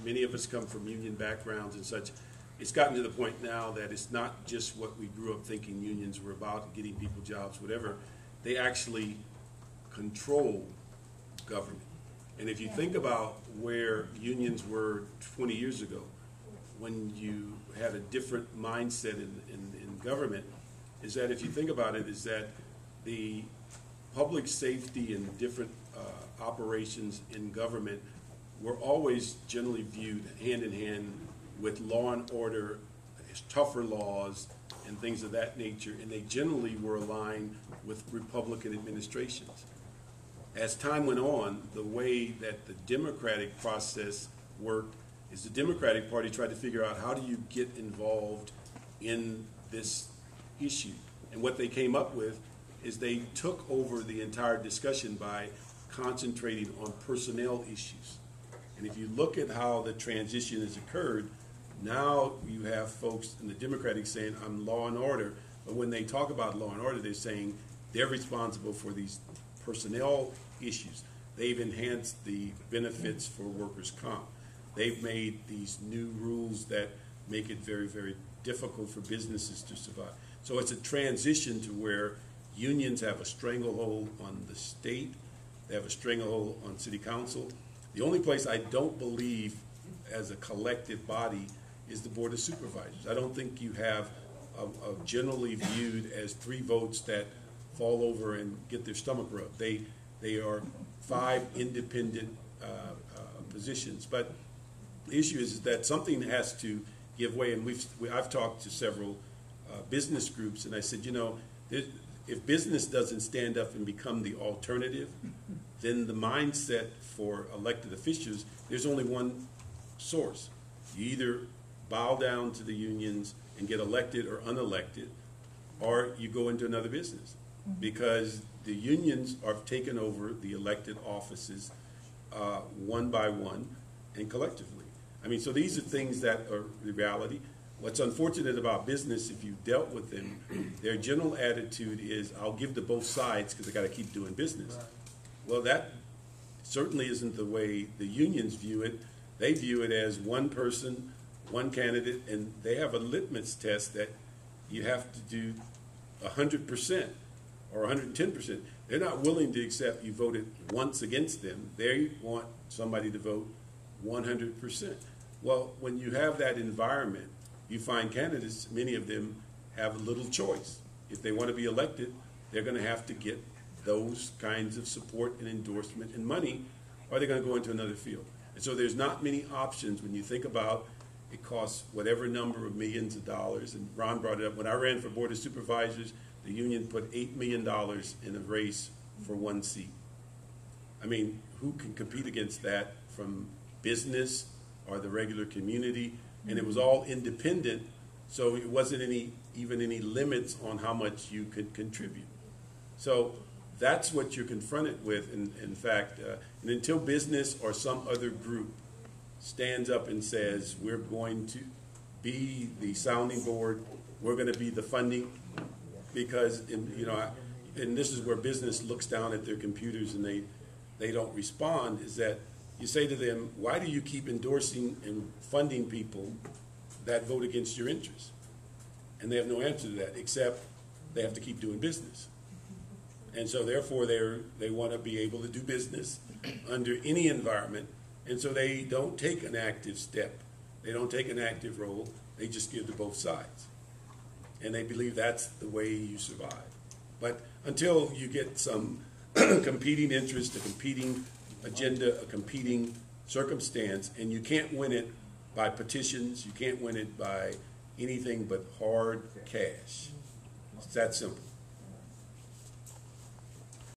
many of us come from union backgrounds and such. It's gotten to the point now that it's not just what we grew up thinking unions were about, getting people jobs, whatever. They actually control government. And if you think about where unions were 20 years ago, when you had a different mindset in government, is that if you think about it, is that the public safety and different operations in government were always generally viewed hand in hand with law and order, tougher laws, and things of that nature, and they generally were aligned with Republican administrations. As time went on, the way that the democratic process worked is the Democratic Party tried to figure out how do you get involved in this issue. And what they came up with is they took over the entire discussion by concentrating on personnel issues. And if you look at how the transition has occurred, now you have folks in the Democratic saying, I'm law and order, but when they talk about law and order, they're saying they're responsible for these personnel issues. They've enhanced the benefits for workers' comp. They've made these new rules that make it very, very difficult for businesses to survive. So it's a transition to where unions have a stranglehold on the state, they have a stranglehold on city council. The only place I don't believe as a collective body is the Board of Supervisors. I don't think you have a generally viewed as 3 votes that fall over and get their stomach rubbed. They are 5 independent positions. But the issue is that something has to give way, and I've talked to several business groups, and I said, you know, if business doesn't stand up and become the alternative, then the mindset for elected officials, there's only one source. You either bow down to the unions and get elected or unelected, or you go into another business, because the unions are taking over the elected offices one by one and collectively. I mean, so these are things that are the reality. What's unfortunate about business, if you've dealt with them, their general attitude is, I'll give to both sides because I got to keep doing business. Right. Well, that certainly isn't the way the unions view it. They view it as one person, one candidate, and they have a litmus test that you have to do 100% or 110%. They're not willing to accept you voted once against them. They want somebody to vote 100%. Well, when you have that environment, you find candidates, many of them have little choice. If they want to be elected, they're going to have to get those kinds of support and endorsement and money, or they're going to go into another field. And so there's not many options when you think about it costs whatever number of millions of dollars. And Ron brought it up. When I ran for Board of Supervisors, the union put $8 million in a race for 1 seat. I mean, who can compete against that from business or the regular community? And it was all independent, so it wasn't even any limits on how much you could contribute. So that's what you're confronted with, in fact. And until business or some other group stands up and says, we're going to be the sounding board, we're going to be the funding, because, and this is where business looks down at their computers and they don't respond, is that you say to them, why do you keep endorsing and funding people that vote against your interests? And they have no answer to that, except they have to keep doing business. And so therefore they want to be able to do business under any environment, and so they don't take an active step. They don't take an active role. They just give to both sides. And they believe that's the way you survive. But until you get some competing interest, a competing agenda, a competing circumstance, and you can't win it by petitions, you can't win it by anything but hard cash. It's that simple.